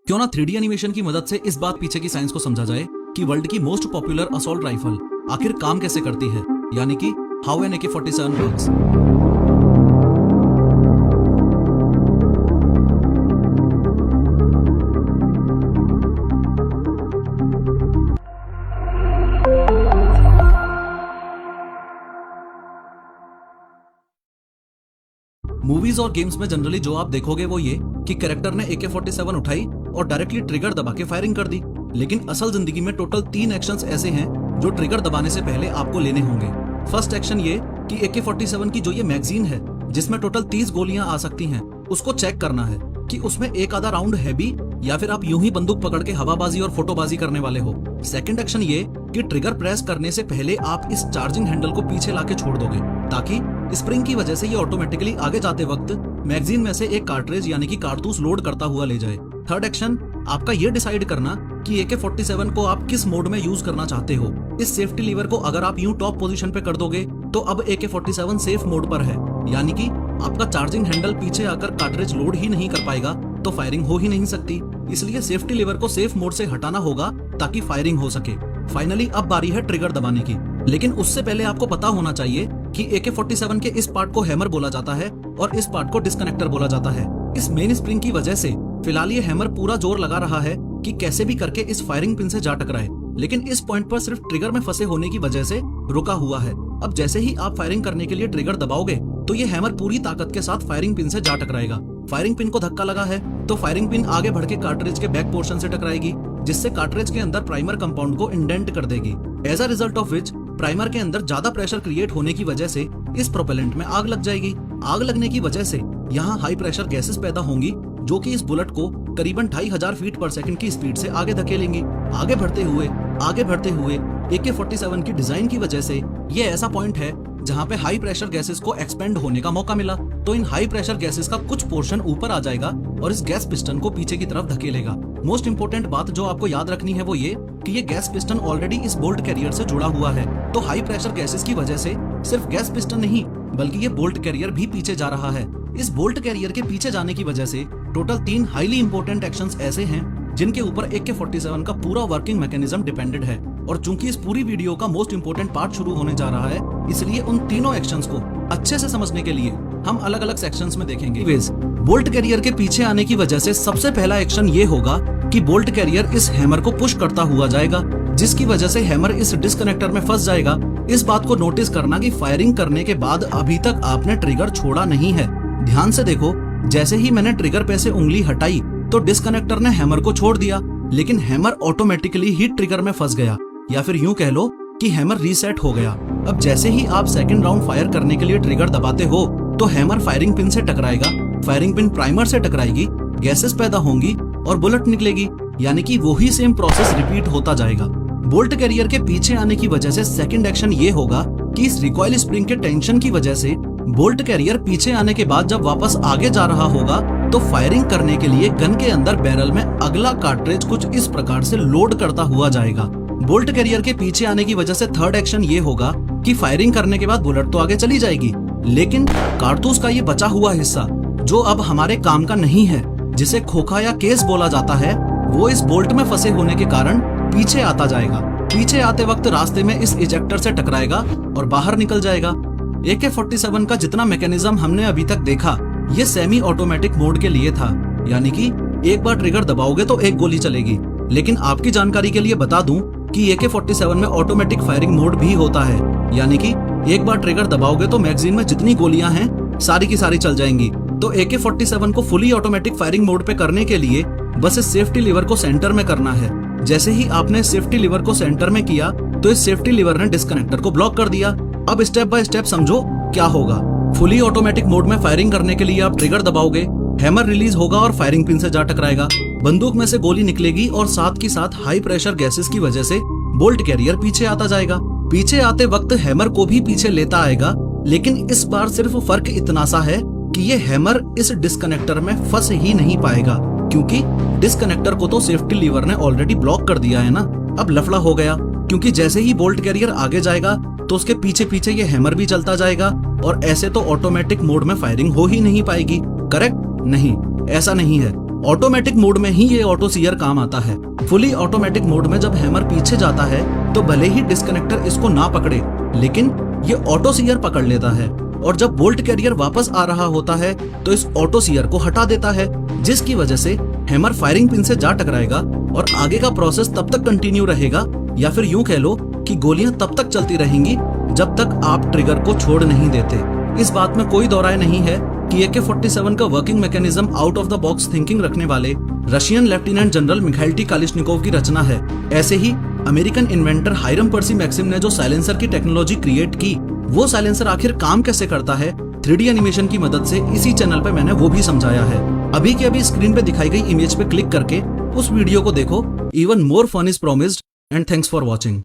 क्यों ना 3D animation की मदद से इस बात पीछे की साइंस को समझा जाए कि वर्ल्ड की मोस्ट पॉपुलर असॉल्ट राइफल आखिर काम कैसे करती है, यानी कि how an AK-47 works. Movies और गेम्स में जनरली जो आप देखोगे वो ये कि कैरेक्टर ने AK-47 उठाई और डायरेक्टली ट्रिगर दबा के फायरिंग कर दी। लेकिन असल जिंदगी में टोटल 3 एक्शंस ऐसे हैं जो ट्रिगर दबाने से पहले आपको लेने होंगे। फर्स्ट एक्शन ये कि AK-47 की जो ये मैगजीन है जिसमें टोटल 30 गोलियां आ सकती हैं, उसको चेक करना है कि उसमें एक आधा राउंड है भी या फिर आप यूं ही बंदूक पकड़ के हवाबाजी और फोटोबाजी करने वाले हो। सेकंड एक्शन ये कि ट्रिगर प्रेस करने से पहले आप इस चार्जिंग हैंडल को पीछे लाके छोड़ दोगे ताकि स्प्रिंग की वजह से ये ऑटोमेटिकली आगे जाते वक्त मैगजीन में से एक कार्ट्रिज यानी कि कारतूस लोड करता हुआ ले जाए। थर्ड एक्शन आपका ये डिसाइड करना कि AK-47 को आप किस मोड में यूज करना चाहते हो। इस सेफ्टी लीवर को अगर आप यूं टॉप पोजीशन पे कर दोगे तो अब AK-47 सेफ मोड पर है, यानी कि आपका चार्जिंग हैंडल पीछे आकर कार्ट्रिज लोड ही नहीं कर पाएगा तो फायरिंग हो ही नहीं सकती। इसलिए सेफ्टी लीवर को सेफ मोड से हटाना होगा ताकि फायरिंग हो सके। फाइनली अब बारी है ट्रिगर दबाने की, लेकिन उससे पहले आपको पता होना चाहिए कि AK-47 के इस पार्ट को हैमर बोला जाता है और इस पार्ट को डिस्कनेक्टर बोला जाता है। इस मेन स्प्रिंग की वजह से फिलहाल ये हैमर पूरा जोर लगा रहा है कि कैसे भी करके इस फायरिंग पिन से जा टकराए, लेकिन इस पॉइंट पर सिर्फ ट्रिगर में फंसे होने की वजह से रुका हुआ है। अब जैसे ही आप फायरिंग करने के लिए ट्रिगर दबाओगे तो ये हैमर पूरी ताकत के साथ फायरिंग पिन से जा टकराएगा। फायरिंग पिन को धक्का लगा है तो फायरिंग पिन आगे बढ़ के कार्ट्रिज के बैक पोर्शन से टकराएगी, जिससे कार्ट्रिज के अंदर प्राइमर कंपाउंड को इंडेंट कर देगी। As a result of which primer के अंदर ज्यादा प्रेशर क्रिएट होने की वजह से इस प्रोपेलेंट में आग लग जाएगी। आग लगने की वजह से यहाँ हाई प्रेशर गैसेस पैदा होंगी जो कि इस बुलेट को करीबन 2500 फीट पर सेकंड की स्पीड से आगे धकेलेंगी। आगे बढ़ते हुए AK-47 की डिजाइन की वजह से ये ऐसा पॉइंट है जहाँ पे हाई प्रेशर गैसेस को एक्सपेंड होने का मौका मिला, तो इन हाई प्रेशर गैसेस का कुछ पोर्शन ऊपर आ जाएगा और इस गैस पिस्टन को पीछे की तरफ धकेलेगा। मोस्ट इंपोर्टेंट बात जो आपको याद रखनी है वो ये कि ये गैस पिस्टन ऑलरेडी इस बोल्ट कैरियर से जुड़ा हुआ है, तो हाई प्रेशर गैसेस की वजह से सिर्फ गैस पिस्टन नहीं बल्कि ये बोल्ट कैरियर भी पीछे जा रहा है। इस बोल्ट कैरियर के पीछे जाने की वजह से टोटल 3 हाईली इंपोर्टेंट एक्शंस ऐसे हैं जिनके ऊपर AK-47 का पूरा वर्किंग मैकेनिज्म डिपेंडेड है। और चूंकि इस पूरी वीडियो का मोस्ट इंपोर्टेंट पार्ट शुरू होने जा रहा है, इसलिए उन तीनों एक्शंस को अच्छे से समझने के लिए हम अलग अलग सेक्शंस में देखेंगे। बोल्ट कैरियर के पीछे आने की वजह से सबसे पहला एक्शन ये होगा कि बोल्ट कैरियर इस हैमर को पुश करता हुआ जाएगा, जिसकी वजह से हैमर इस डिस्कनेक्टर में फंस जाएगा। इस बात को नोटिस करना कि फायरिंग करने के बाद अभी तक आपने ट्रिगर छोड़ा नहीं है। ध्यान से देखो, जैसे ही मैंने ट्रिगर पे से उंगली हटाई तो डिस्कनेक्टर ने हैमर को छोड़ दिया, लेकिन हैमर ऑटोमेटिकली ही ट्रिगर में फंस गया, या फिर यूं कह लो कि हैमर रीसेट हो गया। अब जैसे ही आप सेकंड राउंड फायर करने के लिए ट्रिगर दबाते हो तो हैमर फायरिंग पिन से टकराएगा, फायरिंग पिन प्राइमर से टकराएगी, गैसेस पैदा होंगी और बुलेट निकलेगी, यानी कि वही सेम प्रोसेस रिपीट होता जाएगा। बोल्ट कैरियर के पीछे आने की वजह से सेकंड एक्शन ये होगा कि इस रिकॉइल स्प्रिंग के टेंशन की वजह से बोल्ट कैरियर पीछे आने के बाद जब वापस आगे जा रहा होगा तो फायरिंग करने के लिए गन के अंदर बैरल में अगला कार्ट्रिज कुछ इस प्रकार से लोड करता हुआ जाएगा। बोल्ट कैरियर के पीछे आने की वजह से थर्ड एक्शन ये होगा कि फायरिंग करने के बाद बुलेट तो आगे चली जाएगी, लेकिन कारतूस का ये बचा हुआ हिस्सा जो अब हमारे काम का नहीं है, जिसे खोखा या केस बोला जाता है, वो इस बोल्ट में फंसे होने के कारण पीछे आता जाएगा। पीछे आते वक्त रास्ते में इस इजेक्टर से टकराएगा और बाहर निकल जाएगा। AK-47 का जितना मैकेनिज्म हमने अभी तक देखा ये सेमी ऑटोमेटिक मोड के लिए था, यानी कि एक बार ट्रिगर दबाओगे तो एक गोली चलेगी। लेकिन आपकी जानकारी के लिए बता दूं कि AK-47 में ऑटोमेटिक फायरिंग मोड भी होता है, यानी कि एक बार ट्रिगर दबाओगे तो मैगजीन में जितनी गोलियां हैं सारी की सारी चल जाएंगी। तो AK-47 को फुली ऑटोमेटिक फायरिंग मोड पे करने के लिए बस इस सेफ्टी लीवर को सेंटर में करना है। जैसे ही आपने सेफ्टी लीवर को सेंटर में किया तो इस सेफ्टी लीवर ने डिस्कनेक्टर को ब्लॉक कर दिया। अब स्टेप बाय स्टेप समझो क्या होगा। फुली ऑटोमेटिक मोड में फायरिंग करने के लिए आप ट्रिगर दबाओगे, हैमर रिलीज होगा और फायरिंग पिन से जा टकराएगा, बंदूक में से गोली निकलेगी और साथ की साथ हाई प्रेशर गैसेस की वजह से बोल्ट कैरियर पीछे आता जाएगा। पीछे आते वक्त हैमर को भी पीछे लेता आएगा, लेकिन इस बार सिर्फ फर्क इतना सा है कि ये हैमर इस डिस्कनेक्टर में फंस ही नहीं पाएगा, क्योंकि डिस्कनेक्टर को तो सेफ्टी लीवर ने ऑलरेडी ब्लॉक कर दिया है ना। अब लफड़ा हो गया, क्योंकि जैसे ही बोल्ट कैरियर आगे जाएगा तो उसके पीछे पीछे ये हैमर भी चलता जाएगा और ऐसे तो ऑटोमेटिक मोड में फायरिंग हो ही नहीं पाएगी। करेक्ट? नहीं, ऐसा नहीं है। ऑटोमेटिक मोड में ही ये ऑटो सीयर काम आता है। फुली ऑटोमेटिक मोड में जब हैमर पीछे जाता है तो भले ही डिस्कनेक्टर इसको ना पकड़े, लेकिन ये ऑटो सीयर पकड़ लेता है और जब बोल्ट कैरियर वापस आ रहा होता है तो इस ऑटो सीयर को हटा देता है, जिसकी वजह से हैमर फायरिंग पिन से जा टकराएगा और आगे का प्रोसेस तब तक कंटिन्यू रहेगा, या फिर यूं कह लो कि गोलियां तब तक चलती रहेंगी जब तक आप ट्रिगर को छोड़ नहीं देते। इस बात में कोई दो राय नहीं है कि AK-47 का working mechanism out of the box thinking रखने वाले Russian lieutenant general Mikhail T Kalashnikov की रचना है। ऐसे ही American inventor Hiram Percy Maxim ने जो साइलेंसर की टेक्नोलॉजी क्रिएट की, वो साइलेंसर आखिर काम कैसे करता है 3D एनिमेशन की मदद से इसी चैनल पे मैंने वो भी समझाया है। अभी के अभी स्क्रीन पे दिखाई गई इमेज पे क्लिक करके उस वीडियो को देखो। Even more fun is promised and thanks for watching.